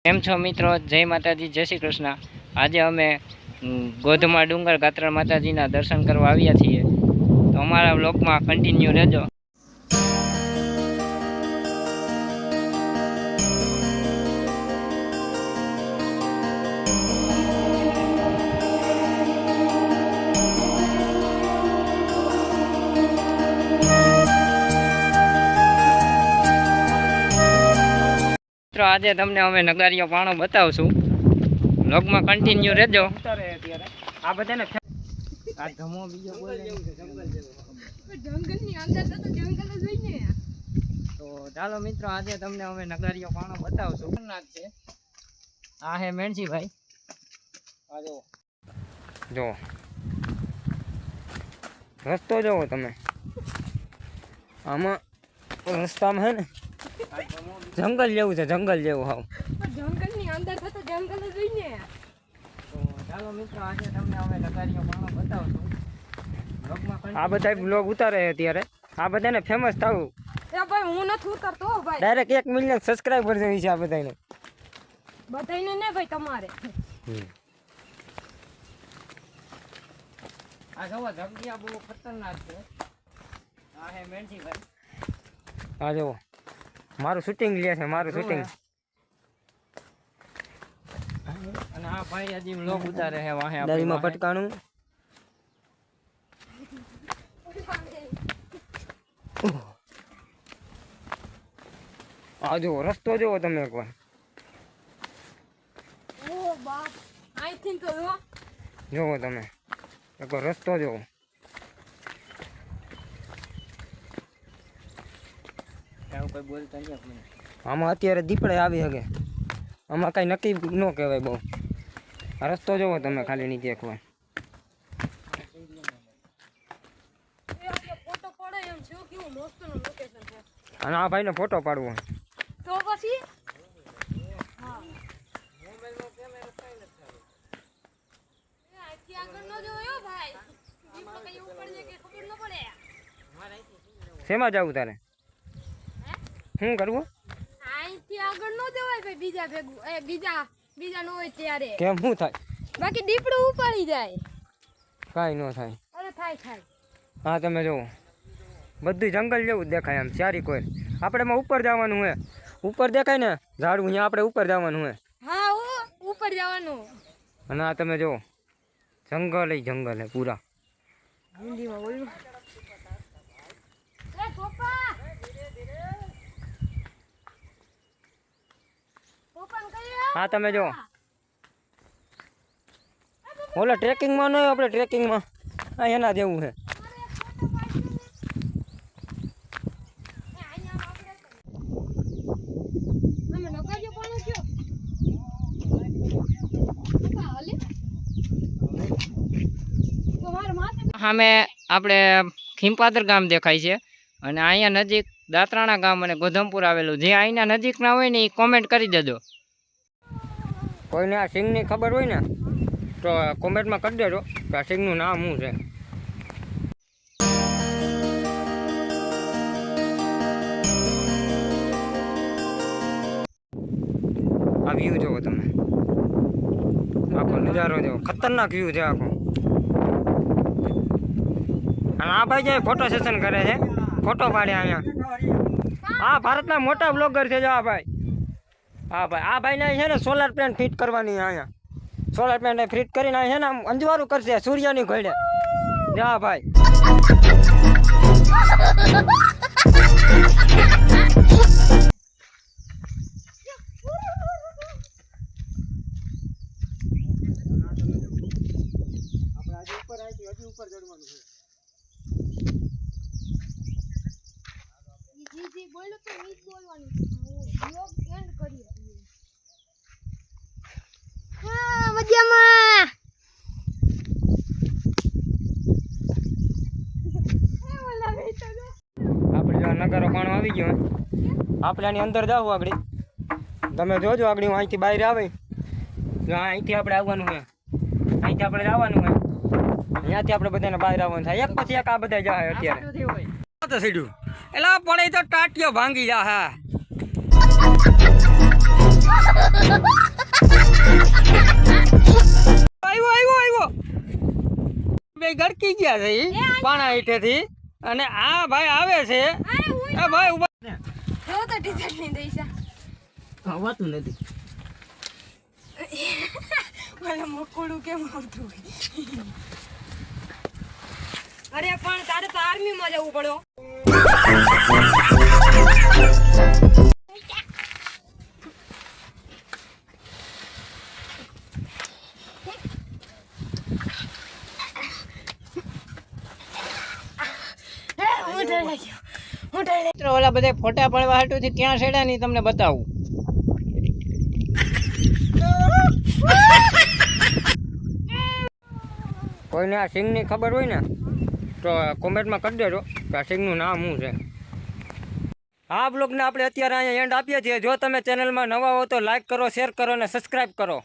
કેમ છો મિત્રો? જય માતાજી, જય શ્રી કૃષ્ણ। આજે અમે ગોધમા ડુંગર ગાત્રણ માતાજીના દર્શન કરવા આવ્યા છીએ, તો અમારા વ્લોગમાં કન્ટિન્યુ રહેજો। આજે તમને અમે નગારીઓ પાણો બતાવશું, વ્લોગમાં કન્ટિન્યુ રહેજો। આ બધાને આ ધમો બીજો બોલે જંગલની અંદર તો જંગલ જ હોય ને। તો ચાલો મિત્રો, આજે તમને અમે નગારીઓ પાણો બતાવશું। છે આ હે મેણસીભાઈ, આ જો રસ્તો જોવો તમે, આમાં રસ્તામાં હે ને જંગલ જેવું છે, જંગલ જેવું। હાવ જંગલની અંદર તો જંગલ જ હોય ને। તો ચાલો મિત્રો, આજે તમને અમે નગારીઓ પાણો બતાવશું। આ બધા બ્લોગ ઉતારે અત્યારે, આ બધાને ફેમસ થવું। એ ભાઈ હું નથી ઉતારતો ભાઈ, ડાયરેક્ટ 1 મિલિયન સબસ્ક્રાઇબર જોઈ છે આ બધાને ને ભાઈ તમારે। આ જોવા જગ્યા બહુ ખતરનાક છે। આ હે મેણસીભાઈ, આ જોવો મારું શૂટિંગ લે છે, મારું શૂટિંગ। અને આ ભાઈ હજી વ્લોગ ઉતારે છે વાહે દારીમાં પટકાણું। આ જો રસ્તો જોવો તમે એકવાર, ઓ બાપ આઈ થિંક જોવો તમે એકવાર રસ્તો જોવો। આમાં અત્યારે દીપડે આવી શકે, આમાં કઈ નક્કી ન કહેવાય બહુ। આ રસ્તો જોવો તમે ખાલી નીચે એકવાર, અને આ ભાઈને ફોટો પાડવો તો પછી શેમાં જવું તારે? શું કરવું? અહીંથી આગળ ન જવાય ભાઈ, બીજા ભેગું બીજા નો હોય ત્યારે। કેમ શું થાય? બાકી દીપડું ઉપાડી જાય, કાઈ ન થાય। અરે થાય। હા તમે જોવો બધું જંગલ જેવું જ દેખાય આમ, ચારી કોઈ આપણે એમાં ઉપર જવાનું હે, ઉપર દેખાય ને ઝાડવું, અહીંયા આપણે ઉપર જવાનું હે। હા ઉપર જવાનું। અને આ તમે જોવો જંગલ હે પૂરા, હિન્દીમાં બોલું। હા તમે જો ઓલા ટ્રેકિંગમાં ન હોય, આપણે ટ્રેકિંગમાં હા એના જેવું છે। સામે આપણે ખીમપાદર ગામ દેખાય છે, અને અહીંયા નજીક દાત્રાણા ગામ અને ગોધમપુર આવેલું। જે અહીંના નજીક ના હોય ને એ કોમેન્ટ કરી દેજો। કોઈને આ સિંગની ખબર હોય ને તો કોમેન્ટમાં કરી દેજો કે આ સિંગનું નામ શું છે। આ વ્યૂ જોવો તમે, આખો નજારો જોવો, ખતરનાક વ્યૂ છે આખો। અને આ ભાઈ જે ફોટો સેશન કરે છે, ફોટો પાડે અહીંયા। આ ભારતના મોટા બ્લોગર છે જો આ ભાઈ। હા ભાઈ, આ ભાઈને છે ને સોલાર પ્લેન્ટ ફિટ કરવાની, અહીંયા સોલાર પ્લેન્ટ ફિટ કરીને છે ને આમ અંજવાળું કરશે સૂર્યની ઘોડે। જા ભાઈ ઉપર ચડવાનું છે। બોલો તો મીજ બોલવાનું છે, વ્લોગ એન્ડ કરીએ। હા મજામાં। આપણે જો નગારો પાણો આવી ગયો, આપણે આની અંદર જાવ આગળ, તમે જોજો આગળ અહીંથી બહાર આવે, અહીંથી આપણે આવવાનું છે, અહીંથી આપણે જવાનું છે, અહીંયાથી આપણે બધાને બહાર આવવાનું થાય। એક પછી એક આ બધા જાય અત્યારે તો સીડ્યું એટલે પણ એ તો ટાટિયો ભાંગી જા। હા ગયા છે ઈ પાણા હેઠેથી અને આ ભાઈ આવે છે એ ભાઈ ઉભા જો તો ટી-શર્ટ ની દઈશા ખાવાતું નથી મને મકોડું કેમ આવતું અરે પણ તારે તો આર્મી માં જવું પડ્યો ઓલા બધા ફોટા પાડવા હાટું થી ક્યાં છેડા ની તમને બતાવું કોઈને આ સિંગ ની ખબર હોય ને તો કોમેન્ટમાં કરી દેજો કે આ સિંગ નું નામ શું છે આ બ્લોગને આપણે અત્યારે અહીંયા એન્ડ આપીએ છીએ જો તમે ચેનલમાં નવા હો તો લાઈક કરો શેર કરો અને સબસ્ક્રાઈબ કરો